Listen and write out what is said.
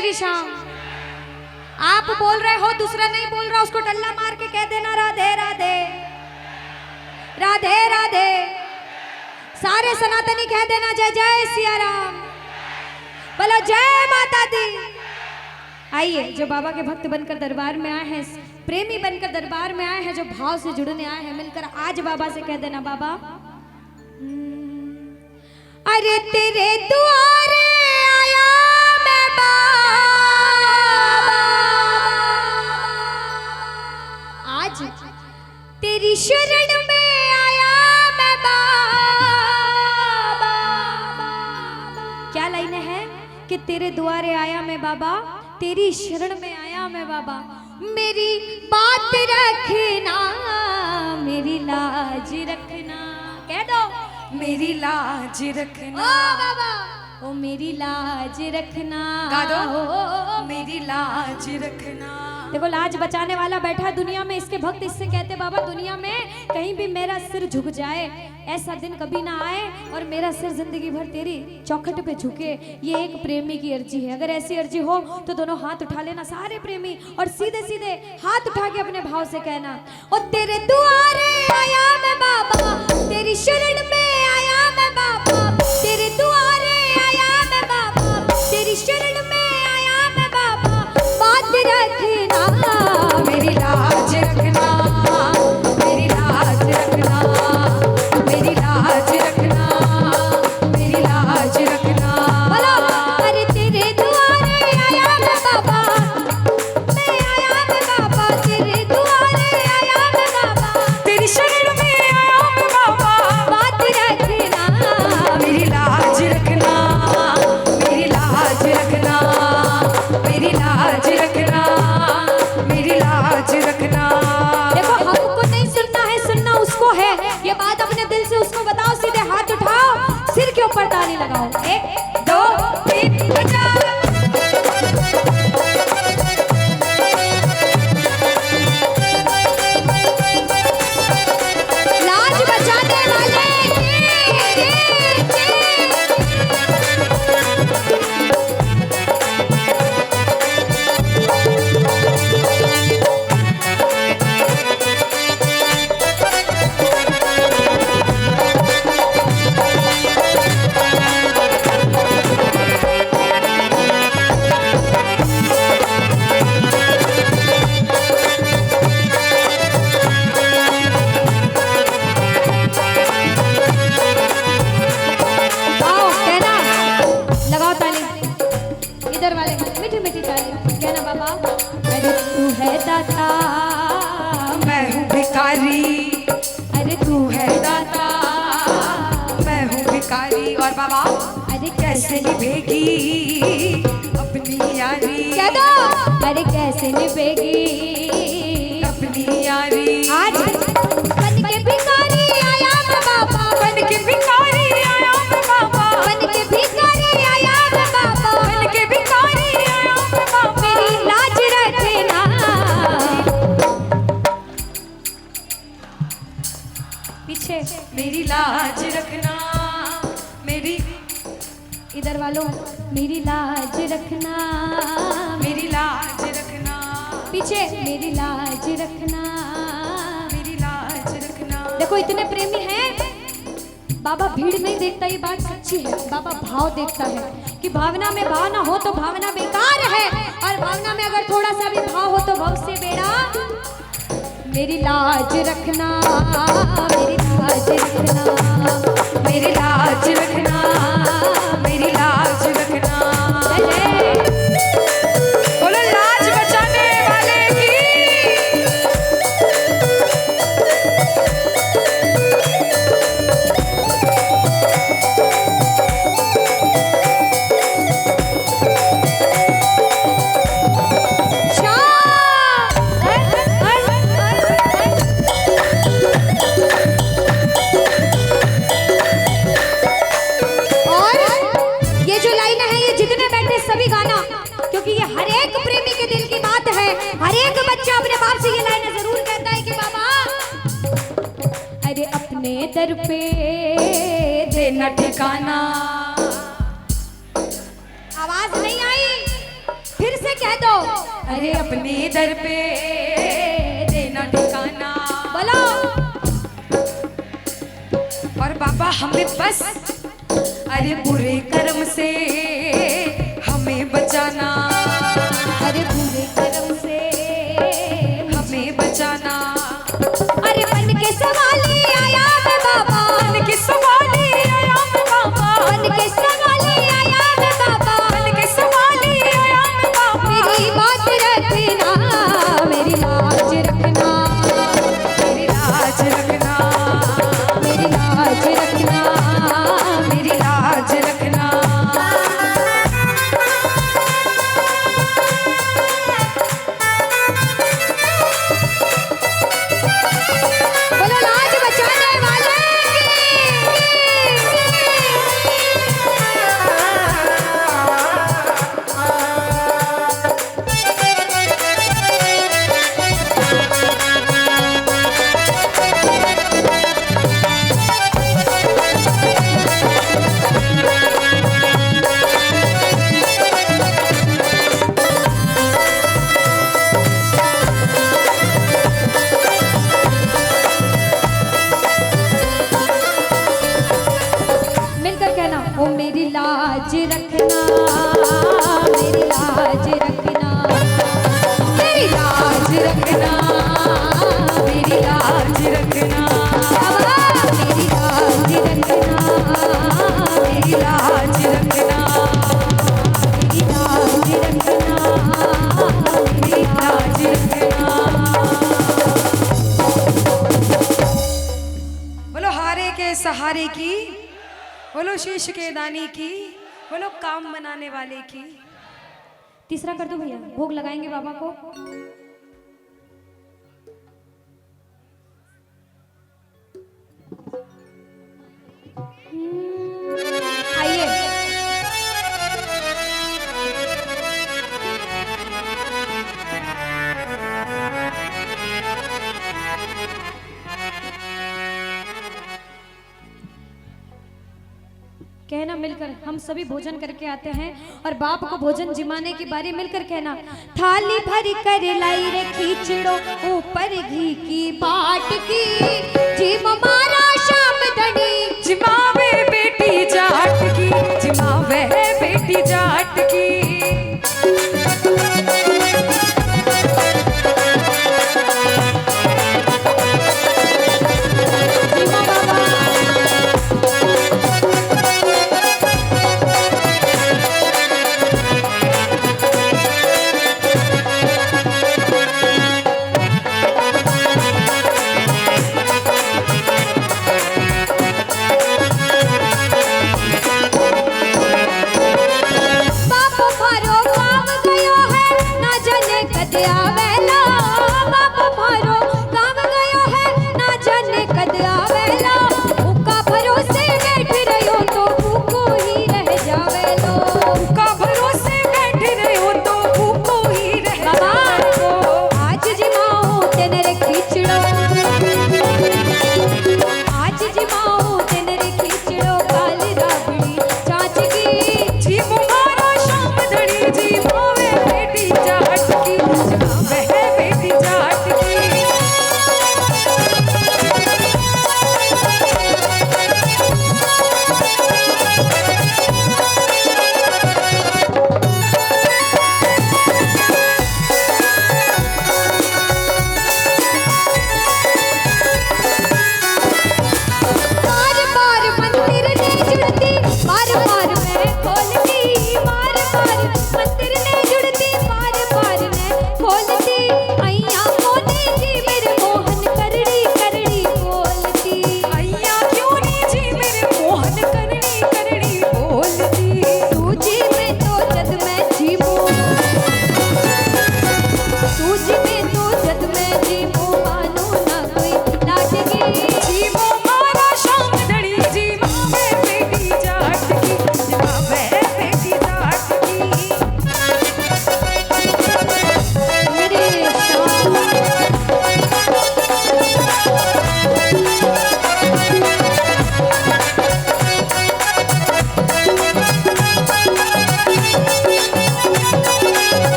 श्री श्याम। आप बोल रहे हो, दूसरा नहीं बोल रहा, उसको टल्ला मार के कह देना राधे राधे राधे राधे। सारे सनातनी कह देना जय जय सिया राम, बोलो जय माता दी। आइए, जो बाबा के भक्त बनकर दरबार में आए हैं, प्रेमी बनकर दरबार में आए हैं, जो भाव से जुड़ने आए हैं, मिलकर आज बाबा से कह देना बाबा अरे तेरे द्वारे आया मैं बाबा, आज तेरी शरण में आया मैं बाबा। क्या लाइन है कि तेरे द्वारे आया मैं बाबा, तेरी शरण में आया मैं बाबा। मेरी बात रखना, मेरी लाज रखना, कह दो मेरी लाज रखना। ओ बाबा, ओ मेरी लाज रखना, गा दो। ओ मेरी लाज रखना। देखो, लाज बचाने वाला बैठा है दुनिया में, इसके भक्त इससे कहते बाबा दुनिया में कहीं भी मेरा सिर झुक जाए, ऐसा दिन कभी ना आए और मेरा सिर जिंदगी भर तेरी चौखट पे झुके। ये एक प्रेमी की अर्जी है। अगर ऐसी अर्जी हो तो दोनों हाथ उठा लेना सारे प्रेमी, और सीधे सीधे हाथ उठा के अपने भाव से कहना ओ तेरे दुआरे आया मैं बाबा, तेरी शरण में आया मैं बाबा, तेरे दुआरे आया मैं बाबा, तेरी शरण में आया मैं बाबा। बात रखना, मेरी लाज रखना, मेरी लाज रखना, मेरी लाज रखना, मेरी लाज रखना। बोलो अरे तेरे दुआरे आया मैं बाबा, मैं आया मैं बाबा, तेरे दुआरे आया मैं बाबा, तेरी शरण में आया मैं बाबा। बात रखना, मेरी लाज रखना, मेरी लाज रखना, मेरी लाज रखना, मेरी लाज रखना। देखो हमको नहीं सुनना है, सुनना उसको है। ये बात अपने दिल से उसको बताओ, सीधे हाथ उठाओ, सिर के ऊपर ताली लगाओ, 1 2 3 बजाओ। लाज बचाने वाले आओ कहना, लगाओ ताली, इधर वाले मीठी मीठी ताली, कहना बाबा अरे तू है दाता, मैं हूँ भिखारी, अरे तू है दाता, मैं हूँ भिखारी। और बाबा अरे कैसे निभेगी अपनी यारी, कह दो अरे कैसे निभेगी अपनी यारी। आज बन के भिखारी आया मैं बाबा, बन के भिखारी आया मैं बाबा, बन के भिखारी आया मैं बाबा, बन के भिखारी आया मैं बाबा। मेरी लाज रखना, पीछे मेरी लाज रखना, मेरी इधर वालों मेरी लाज रखना, मेरी लाज रखना, पीछे मेरी लाज रखना, मेरी लाज रखना। देखो इतने प्रेमी हैं, बाबा भीड़ नहीं देखता, ये बात सच्ची है। बाबा भाव देखता है कि भावना में भाव ना हो तो भावना बेकार है, और भावना में अगर थोड़ा सा भी भाव हो तो भव से बेड़ा। मेरी लाज रखना, मेरी लाज रखना, मेरी लाज रखना, मेरी लाज रखना। बोलो लाज बचाने वाले की। सभी गाना, क्योंकि ये हर एक प्रेमी के दिल की बात है। हर एक बच्चा अपने बाप से ये लाइन जरूर कहता है कि बाबा अरे अपने दर पे देना ठिकाना। आवाज नहीं आई, अरे अपने दर पे देना ठिकाना। बोलो। और बाबा हमें बस अरे बुरे कर्म से हमें बचाना, अरे बुरे कर्म से हमें बचाना। अरे बन के सवाली आया मैं बाबा, बन के सवाली आया मैं बाबा, बन के सवाली आया मैं बाबा, बन के सवाली आया मैं बाबा। मेरी बात रखना, मेरी लाज रखना, मेरी लाज रखना, मेरी लाज रखना, मेरी लाज रखना। बोलो लाज बचाने वाले मिलकर कहना, ओ मेरी लाज रखना, मेरी लाज रखना, मेरी लाज रखना, मेरी लाज रखना, बाबा मेरी लाज रखना, मेरी लाज रखना, मेरी लाज रखना, मेरी लाज रखना। बोलो हारे के सहारे की, बोलो शीश के दानी की, बोलो काम बनाने वाले की। तीसरा कर दो भैया, भोग लगाएंगे बाबा को। आइए। कहना मिलकर, हम सभी भोजन करके आते हैं और बाप को भोजन जिमाने की बारी मिलकर कहना, थाली भर कर लाई रे खींचड़ो ऊपर घी की बाट की, जिम मारा शाम धनी जिमावे बेटी जाट की, जिमावे बेटी जाट